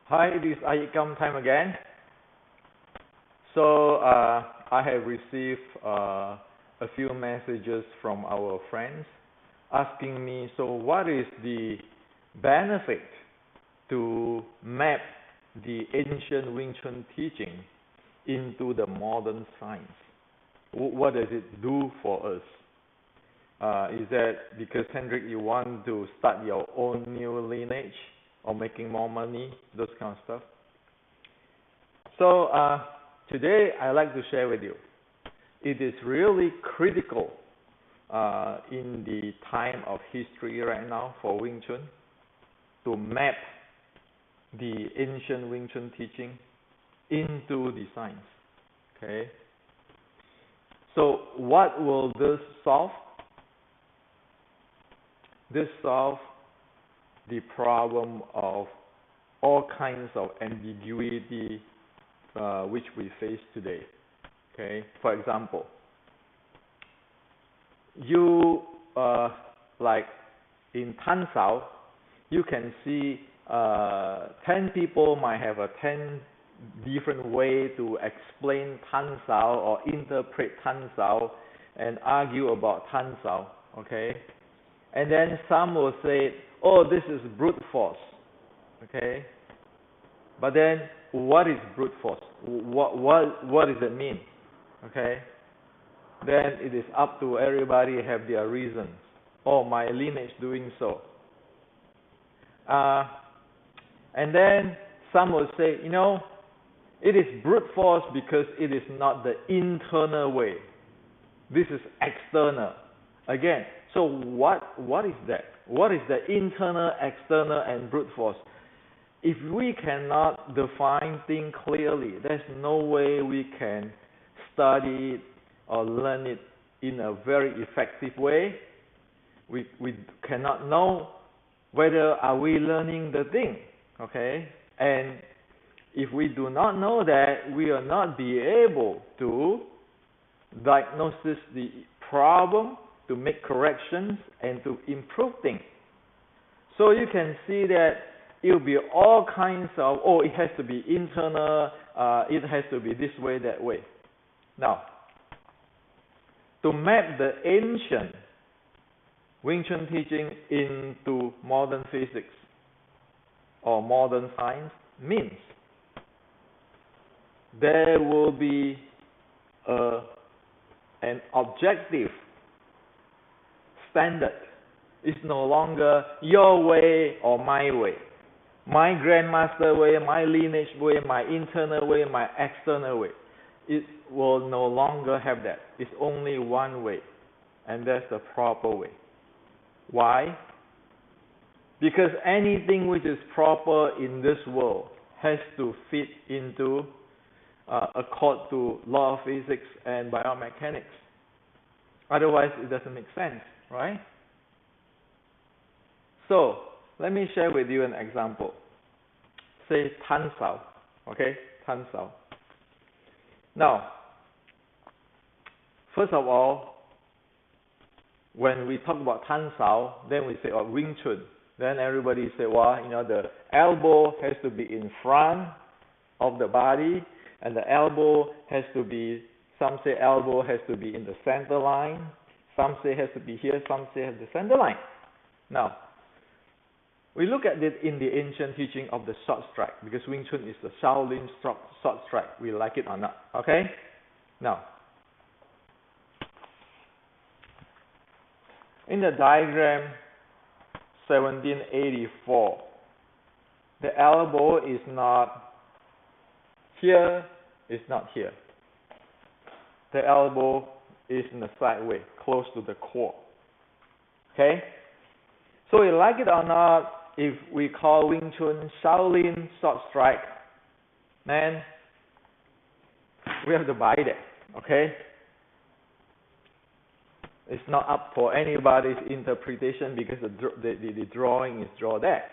Hi, this is iYikKam time again. So I have received a few messages from our friends asking me, so what is the benefit to map the ancient Wing Chun teaching into the modern science? What does it do for us? Is that because, Hendrik, you want to start your own new lineage or making more money, those kind of stuff? So today I'd like to share with you, it is really critical in the time of history right now for Wing Chun to map the ancient Wing Chun teaching into the science. Okay. So what will this solve? This solves the problem of all kinds of ambiguity which we face today. Okay. For example, you like in Tan Sao, you can see 10 people might have a 10 different way to explain Tan Sao or interpret Tan Sao and argue about Tan Sao. Okay. And then some will say, oh, this is brute force. Okay. But then what is brute force? What does it mean? Okay. Then it is up to everybody have their reasons. Oh, my lineage doing so. And then some will say, it is brute force because it is not the internal way. This is external. Again, so what is that? What is the internal, external, and brute force? If we cannot define things clearly, there's no way we can study it or learn it in a very effective way. We cannot know whether are we learning the thing, okay? And if we do not know that, we will not be able to diagnose the problem, to make corrections, and to improve things. So you can see that it will be all kinds of, it has to be internal, it has to be this way, that way. Now, to map the ancient Wing Chun teaching into modern physics or modern science means there will be an objective standard. It's no longer your way or my way, my grandmaster way, my lineage way, my internal way, my external way. It will no longer have that. It's only one way, and that's the proper way. Why? Because anything which is proper in this world has to fit into accord to law of physics and biomechanics. Otherwise, it doesn't make sense, right? So, let me share with you an example. Say Tan Sao, okay? Tan Sao. Now, first of all, when we talk about Tan Sao, then we say, Wing Chun. Then everybody say, the elbow has to be in front of the body, and the elbow has to be, some say elbow has to be in the center line, some say has to be here, some say has the center line. Now, we look at it in the ancient teaching of the short strike, because Wing Chun is the Shaolin short strike, we like it or not, okay? Now, in the diagram 1784, the elbow is not here, it's not here. The elbow is in the side way, close to the core. Okay? So you like it or not, if we call Wing Chun Shaolin short strike, then we have to buy that. Okay? It's not up for anybody's interpretation because the drawing is drawn there.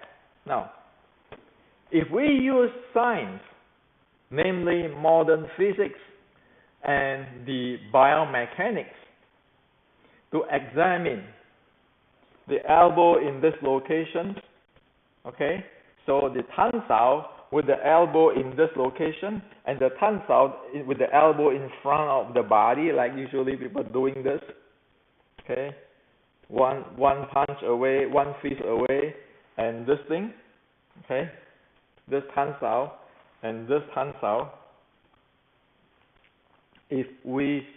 Now, if we use science, namely modern physics and the biomechanics, to examine the elbow in this location, okay, so the Tan Sao with the elbow in this location, and the tensile with the elbow in front of the body, like usually people doing this. Okay, one punch away, one fist away, and this thing. Okay, this tensile and this tensile. If we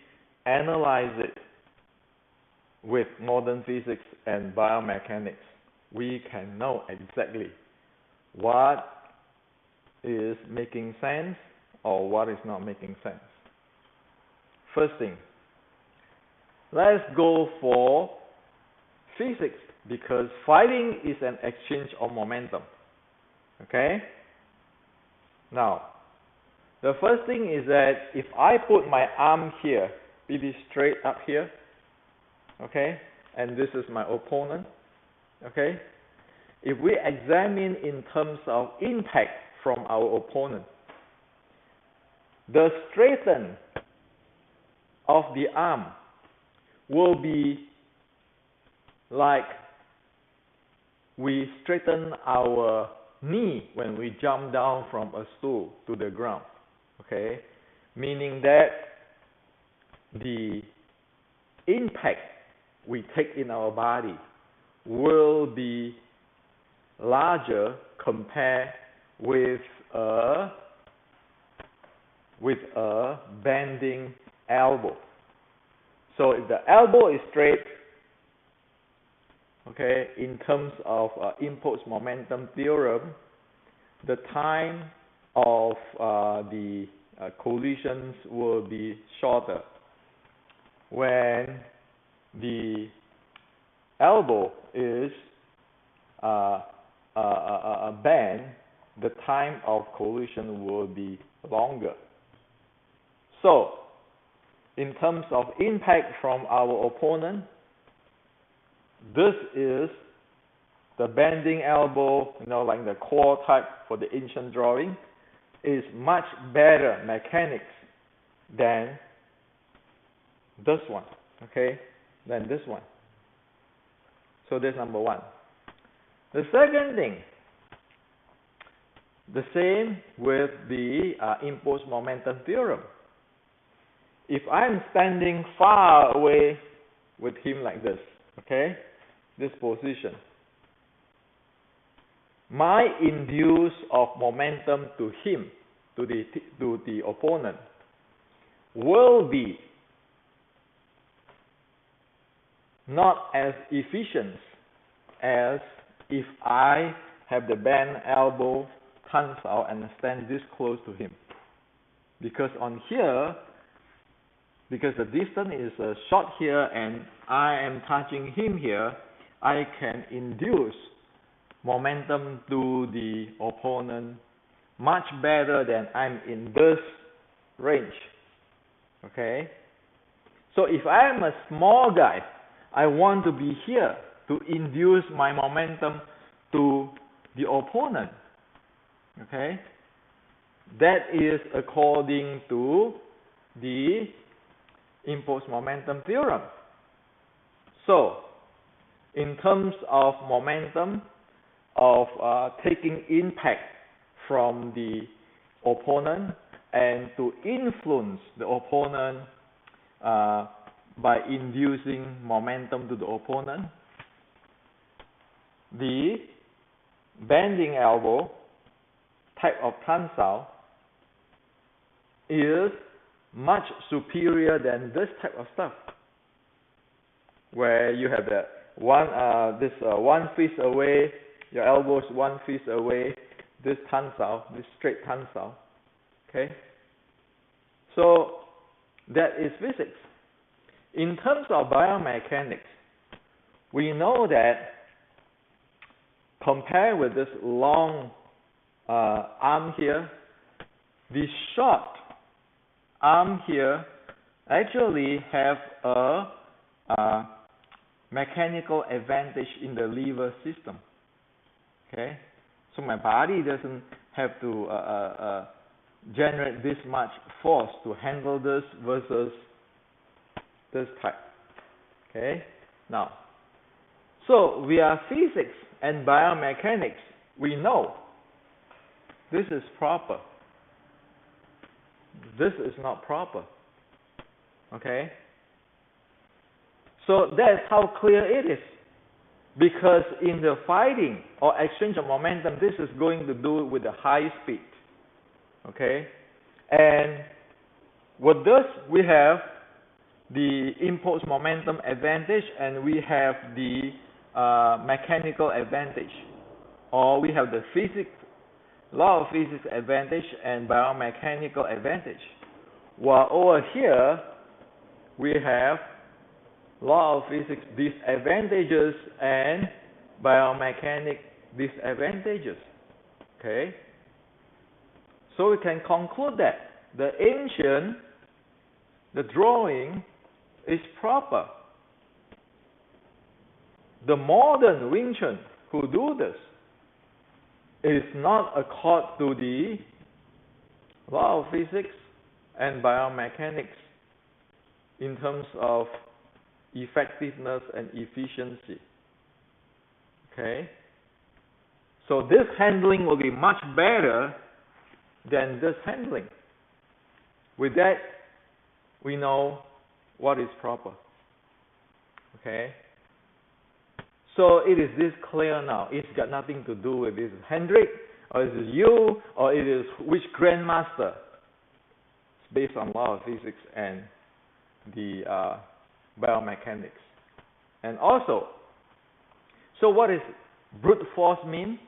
analyze it with modern physics and biomechanics, we can know exactly what is making sense or what is not making sense. First thing, let's go for physics, because fighting is an exchange of momentum. Okay? Now, the first thing is that if I put my arm here, it is straight up here, okay, and this is my opponent, okay, if we examine in terms of impact from our opponent, the straighten of the arm will be like we straighten our knee when we jump down from a stool to the ground, okay, meaning that the impact we take in our body will be larger compared with a bending elbow. So if the elbow is straight, okay, in terms of impulse momentum theorem, the time of the collisions will be shorter. When the elbow is bent, the time of collision will be longer. So, in terms of impact from our opponent, this is the bending elbow, like the core type for the ancient drawing, is much better mechanics than this one, okay, than this one. So that's number one. The second thing, the same with the impulse momentum theorem. If I'm standing far away with him like this, okay, this position, my induce of momentum to him, to the opponent, will be not as efficient as if I have the bent elbow tensile and stand this close to him. Because on here, because the distance is short here and I am touching him here, I can induce momentum to the opponent much better than I'm in this range. Okay? So if I am a small guy, I want to be here to induce my momentum to the opponent. Okay? That is according to the impulse momentum theorem. So, in terms of momentum, of taking impact from the opponent and to influence the opponent by inducing momentum to the opponent, the bending elbow type of tensile is much superior than this type of stuff, where you have the one fist away, your elbows one fist away, this tensile, this straight tensile. Okay? So that is physics. In terms of biomechanics, we know that compared with this long arm here, the short arm here actually have a mechanical advantage in the lever system. Okay, so my body doesn't have to generate this much force to handle this versus this type. Okay, now, so via physics and biomechanics, we know This is proper. This is not proper. Okay? So that's how clear it is. Because in the fighting or exchange of momentum, this is going to do with the high speed. Okay? And what does we have the impulse momentum advantage, and we have the mechanical advantage, or we have the law of physics advantage and biomechanical advantage. While over here we have law of physics disadvantages and biomechanic disadvantages. Okay? So we can conclude that the ancient, the drawing is proper. The modern Wing Chun who do this is not accord to the law of physics and biomechanics in terms of effectiveness and efficiency. Okay? So this handling will be much better than this handling. With that, we know what is proper. Okay? So it is this clear now. It's got nothing to do with this Hendrik, or is it you, or it is which grandmaster. It's based on law of physics and the biomechanics. And also, so what is brute force mean?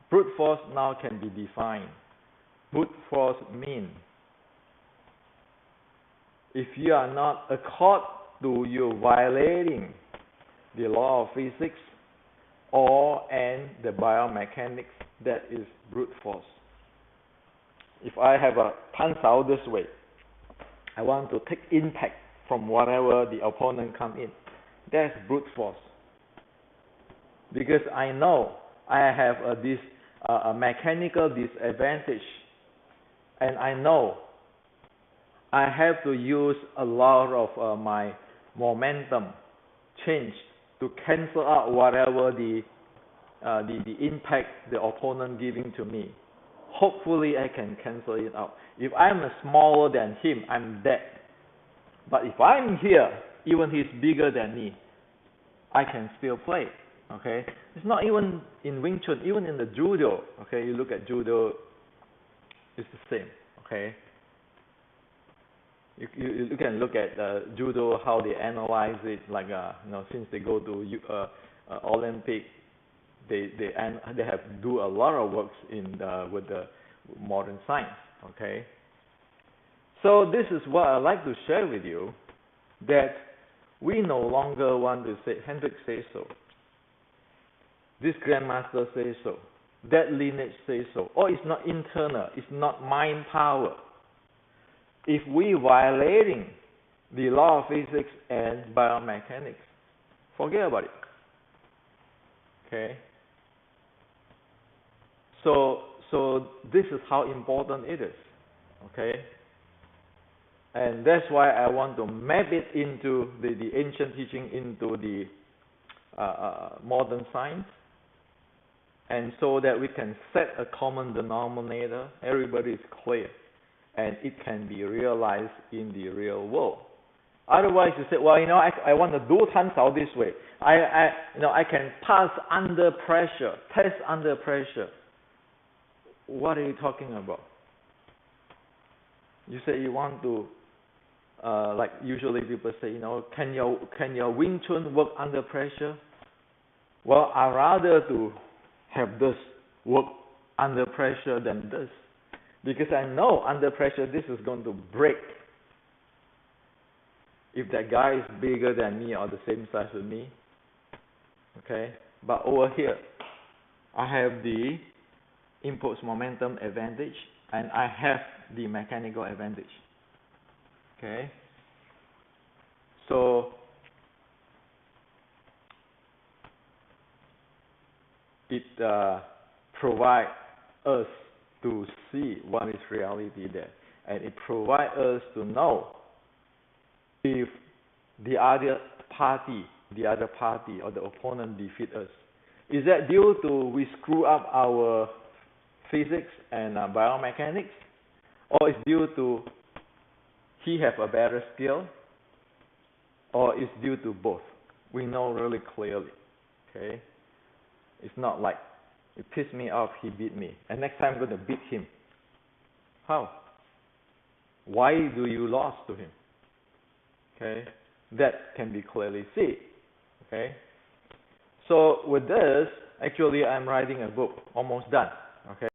Brute force now can be defined. Brute force mean if you are not accord to you violating the law of physics and the biomechanics, that is brute force. If I have a pan sao this way, I want to take impact from whatever the opponent come in. That's brute force. Because I know I have a mechanical disadvantage, and I know I have to use a lot of my momentum change to cancel out whatever the impact the opponent giving to me. Hopefully I can cancel it out. If I'm smaller than him, I'm dead. But if I'm here, even he's bigger than me, I can still play. Okay? It's not even in Wing Chun, even in the Judo. Okay, you look at Judo, it's the same. Okay? You can look at Judo, how they analyze it, like since they go to Olympic, they have do a lot of works with the modern science. Okay, so this is what I like to share with you, that we no longer want to say Hendrik says so, this grandmaster says so, that lineage says so, or it's not internal, it's not mind power. If we violating the law of physics and biomechanics, forget about it. Okay? So this is how important it is. Okay? And that's why I want to map it into the ancient teaching into the modern science, and so that we can set a common denominator, everybody is clear, and it can be realized in the real world. Otherwise, you say, well, I want to do Tan Sao this way. I can pass under pressure, test under pressure. What are you talking about? You say you want to, like usually people say, can your Wing Chun work under pressure? Well, I rather to have this work under pressure than this. Because I know under pressure this is going to break. If that guy is bigger than me or the same size as me. Okay? But over here, I have the impulse momentum advantage and I have the mechanical advantage. Okay? So, it provides us to see what is reality there, and it provides us to know if the other party or the opponent defeat us. Is that due to we screw up our physics and biomechanics, or is due to he have a better skill, or is due to both? We know really clearly. Okay, it's not like it pissed me off, he beat me, and next time I'm going to beat him. How? Why do you lose to him? Okay, that can be clearly seen. Okay, so with this, actually I'm writing a book, almost done. Okay.